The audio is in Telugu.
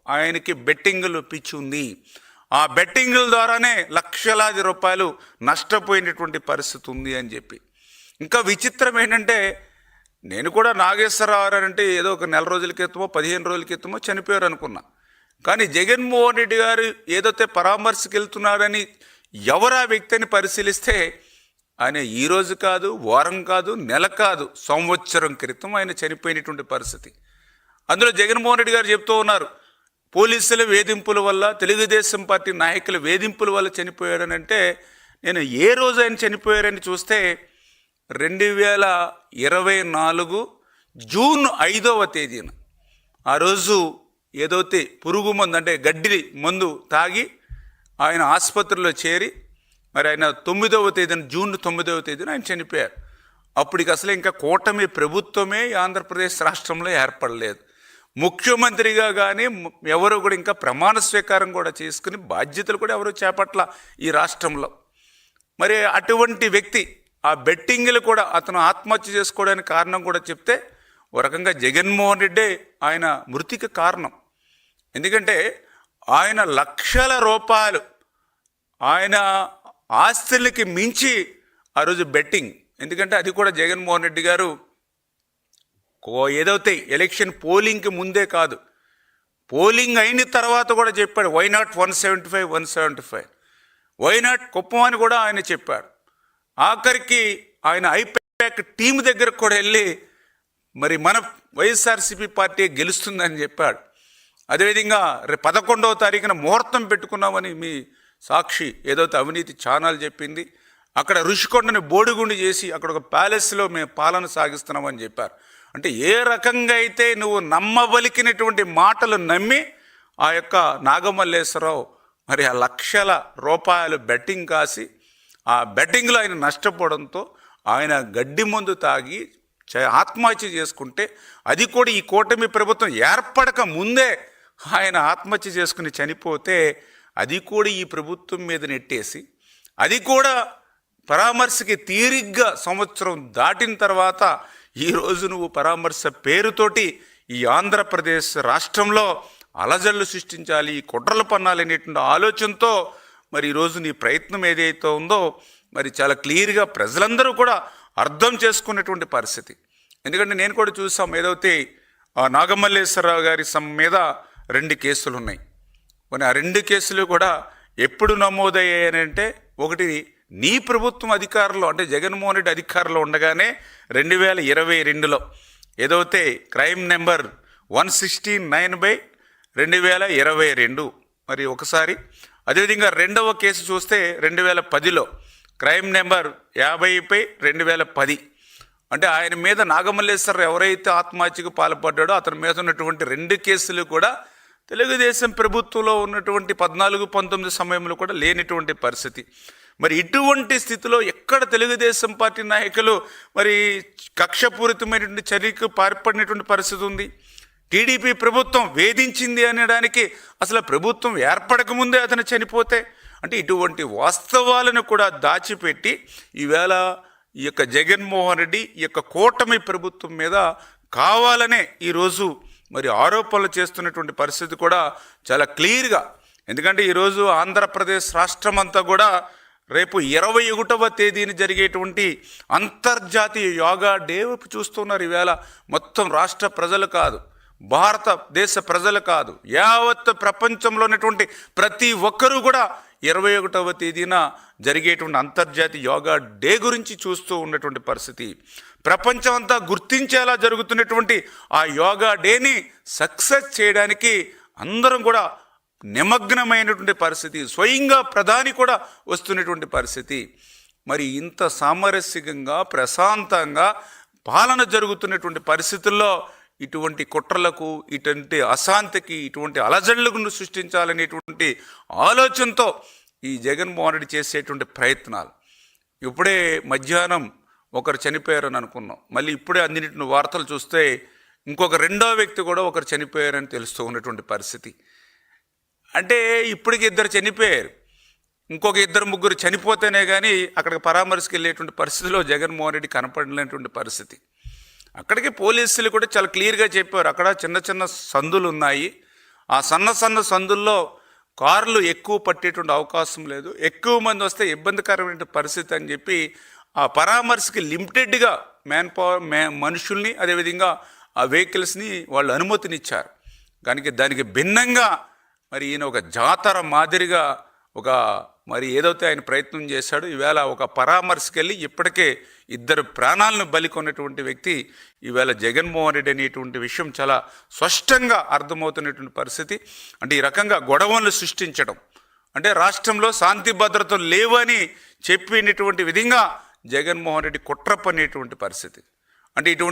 ఆయనకి బెట్టింగులు పిచ్చి ఉంది. ఆ బెట్టింగుల ద్వారానే లక్షలాది రూపాయలు నష్టపోయినటువంటి పరిస్థితి ఉంది అని చెప్పి. ఇంకా విచిత్రం ఏంటంటే, నేను కూడా నాగేశ్వరరావు అంటే ఏదో ఒక నెల రోజుల క్రితమో 15 రోజుల క్రితమో చనిపోయారు అనుకున్నా. కానీ జగన్మోహన్ రెడ్డి గారు ఏదైతే పరామర్శకు వెళ్తున్నాడని ఎవరు ఆ వ్యక్తిని పరిశీలిస్తే ఆయన ఈరోజు కాదు, వారం కాదు, నెల కాదు, సంవత్సరం క్రితం ఆయన చనిపోయినటువంటి పరిస్థితి. అందులో జగన్మోహన్ రెడ్డి గారు చెప్తూ ఉన్నారు, పోలీసుల వేధింపుల వల్ల, తెలుగుదేశం పార్టీ నాయకుల వేధింపుల వల్ల చనిపోయాడని. అంటే నేను ఏ రోజు ఆయన చనిపోయారని చూస్తే 2024 జూన్ 5వ తేదీన ఆ రోజు ఏదైతే పురుగు మందు అంటే గడ్డి మందు తాగి ఆయన ఆసుపత్రిలో చేరి మరి ఆయన 9వ తేదీన జూన్ 9వ తేదీన ఆయన చనిపోయారు. అప్పటికి అసలు ఇంకా కూటమి ప్రభుత్వమే ఆంధ్రప్రదేశ్ రాష్ట్రంలో ఏర్పడలేదు. ముఖ్యమంత్రిగా కానీ ఎవరు కూడా ఇంకా ప్రమాణ స్వీకారం కూడా చేసుకుని బాధ్యతలు కూడా ఎవరు చేపట్ల ఈ రాష్ట్రంలో. మరి అటువంటి వ్యక్తి ఆ బెట్టింగ్లు కూడా అతను ఆత్మహత్య చేసుకోవడానికి కారణం కూడా చెప్తే ఓ రకంగా జగన్మోహన్ రెడ్డి ఆయన మృతికి కారణం. ఎందుకంటే ఆయన లక్షల రూపాయలు ఆయన ఆస్తులకి మించి ఆ రోజు బెట్టింగ్. ఎందుకంటే అది కూడా జగన్మోహన్ రెడ్డి గారు ఏదైతే ఎలక్షన్ పోలింగ్కి ముందే కాదు, పోలింగ్ అయిన తర్వాత కూడా చెప్పాడు, why not 175 why not Kuppam అని కూడా ఆయన చెప్పాడు. ఆఖరికి ఆయన ఐపాక్ టీం దగ్గరకు కూడా వెళ్ళి మరి మన వైఎస్ఆర్సీపీ పార్టీ గెలుస్తుందని చెప్పాడు. అదేవిధంగా రేపు 11వ తారీఖున ముహూర్తం పెట్టుకున్నామని మీ సాక్షి ఏదైతే అవినీతి ఛానల్ చెప్పింది. అక్కడ ఋషికొండని బోడిగుండి చేసి అక్కడ ఒక ప్యాలెస్లో మేము పాలన సాగిస్తున్నామని చెప్పారు. అంటే ఏ రకంగా అయితే నువ్వు నమ్మబలికినటువంటి మాటలు నమ్మి ఆ యొక్క నాగమల్లేశ్వరరావు మరి ఆ లక్షల రూపాయలు బెట్టింగ్ కాసి ఆ బెట్టింగ్లో ఆయన నష్టపోవడంతో ఆయన గడ్డి మందు తాగి ఆత్మహత్య చేసుకుంటే, అది కూడా ఈ కూటమి ప్రభుత్వం ఏర్పడక ముందే ఆయన ఆత్మహత్య చేసుకుని చనిపోతే, అది కూడా ఈ ప్రభుత్వం మీద నెట్టేసి, అది కూడా పరామర్శకి తీరిగ్గా సంవత్సరం దాటిన తర్వాత ఈరోజు నువ్వు పరామర్శ పేరుతోటి ఈ ఆంధ్రప్రదేశ్ రాష్ట్రంలో అలజడులు సృష్టించాలి, కుట్రలు పన్నాలనేటువంటి ఆలోచనతో మరి ఈరోజు నీ ప్రయత్నం ఏదైతే ఉందో మరి చాలా క్లియర్గా ప్రజలందరూ కూడా అర్థం చేసుకునేటువంటి పరిస్థితి. ఎందుకంటే నేను కూడా చూసాం, ఏదైతే నాగమల్లేశ్వరరావు గారి మీద 2 కేసులు ఉన్నాయి. కొన్ని ఆ 2 కేసులు కూడా ఎప్పుడు నమోదయ్యాయంటే, ఒకటి నీ ప్రభుత్వం అధికారంలో అంటే జగన్మోహన్ రెడ్డి అధికారంలో ఉండగానే 2022లో ఏదైతే క్రైమ్ నెంబర్ 169/2022 మరి ఒకసారి. అదేవిధంగా 2వ కేసు చూస్తే 2010లో క్రైమ్ నెంబర్ 50/2010. అంటే ఆయన మీద నాగమల్లేశ్వరరావు ఎవరైతే ఆత్మహత్యకు పాల్పడ్డాడో అతని మీద ఉన్నటువంటి 2 కేసులు కూడా తెలుగుదేశం ప్రభుత్వంలో ఉన్నటువంటి 14-19 సమయంలో కూడా లేనిటువంటి పరిస్థితి. మరి ఇటువంటి స్థితిలో ఎక్కడ తెలుగుదేశం పార్టీ నాయకులు మరి కక్షపూరితమైనటువంటి చర్యకు పాల్పడినటువంటి పరిస్థితి ఉంది. టీడీపీ ప్రభుత్వం వేధించింది అనడానికి అసలు ప్రభుత్వం ఏర్పడకముందే అతను చనిపోతే, అంటే ఇటువంటి వాస్తవాలను కూడా దాచిపెట్టి ఈవేళ ఈ యొక్క జగన్మోహన్ రెడ్డి ఈ యొక్క కూటమి ప్రభుత్వం మీద కావాలనే ఈరోజు మరి ఆరోపణలు చేస్తున్నటువంటి పరిస్థితి కూడా చాలా క్లియర్గా. ఎందుకంటే ఈరోజు ఆంధ్రప్రదేశ్ రాష్ట్రం అంతా కూడా రేపు 21వ తేదీన జరిగేటువంటి అంతర్జాతీయ యోగా డే చూస్తున్నారు. ఈవేళ మొత్తం రాష్ట్ర ప్రజలు కాదు, భారతదేశ ప్రజలు కాదు, యావత్ ప్రపంచంలో ఉన్నటువంటి ప్రతి ఒక్కరూ కూడా 21వ తేదీన జరిగేటువంటి అంతర్జాతీయ యోగా డే గురించి చూస్తూ ఉన్నటువంటి పరిస్థితి. ప్రపంచం అంతా గుర్తించేలా జరుగుతున్నటువంటి ఆ యోగా డేని సక్సెస్ చేయడానికి అందరం కూడా నిమగ్నమైనటువంటి పరిస్థితి. స్వయంగా ప్రధాని కూడా వస్తున్నటువంటి పరిస్థితి. మరి ఇంత సామరస్యంగా ప్రశాంతంగా పాలన జరుగుతున్నటువంటి పరిస్థితుల్లో ఇటువంటి కుట్రలకు, ఇటువంటి అశాంతికి, ఇటువంటి అలజడులను సృష్టించాలనేటువంటి ఆలోచనతో ఈ జగన్మోహన్ రెడ్డి చేసేటువంటి ప్రయత్నాలు. ఇప్పుడే మధ్యాహ్నం ఒకరు చనిపోయారని అనుకున్నాం, మళ్ళీ ఇప్పుడే అందినటువంటి వార్తలు చూస్తే ఇంకొక 2వ వ్యక్తి కూడా ఒకరు చనిపోయారని తెలుస్తూ ఉన్నటువంటి పరిస్థితి. అంటే ఇప్పటికి 2 చనిపోయారు, ఇంకొక 2-3 చనిపోతేనే కానీ అక్కడికి పరామర్శకు వెళ్ళేటువంటి పరిస్థితిలో జగన్మోహన్ రెడ్డి కనపడలేనటువంటి పరిస్థితి. అక్కడికి పోలీసులు కూడా చాలా క్లియర్గా చెప్పారు, అక్కడ చిన్న చిన్న సందులు ఉన్నాయి, ఆ సన్న సన్న సందుల్లో కార్లు ఎక్కువ పట్టేటువంటి అవకాశం లేదు, ఎక్కువ మంది వస్తే ఇబ్బందికరమైన పరిస్థితి అని చెప్పి ఆ పరామర్శకి లిమిటెడ్గా మ్యాన్ పవర్ మనుషుల్ని అదేవిధంగా ఆ వెహికల్స్ని వాళ్ళు అనుమతినిచ్చారు. దానికి భిన్నంగా మరి ఈయన ఒక జాతర మాదిరిగా ఒక మరి ఏదైతే ఆయన ప్రయత్నం చేశాడో, ఈవేళ ఒక పరామర్శకి వెళ్ళి ఇప్పటికే 2 ప్రాణాలను బలికొన్నటువంటి వ్యక్తి ఈవేళ జగన్మోహన్ రెడ్డి అనేటువంటి విషయం చాలా స్పష్టంగా అర్థమవుతున్నటువంటి పరిస్థితి. అంటే ఈ రకంగా గొడవలను సృష్టించడం, అంటే రాష్ట్రంలో శాంతి భద్రతలు లేవని చెప్పినటువంటి విధంగా జగన్మోహన్ రెడ్డి కుట్ర పనేటువంటి పరిస్థితి. అంటే ఇటువంటి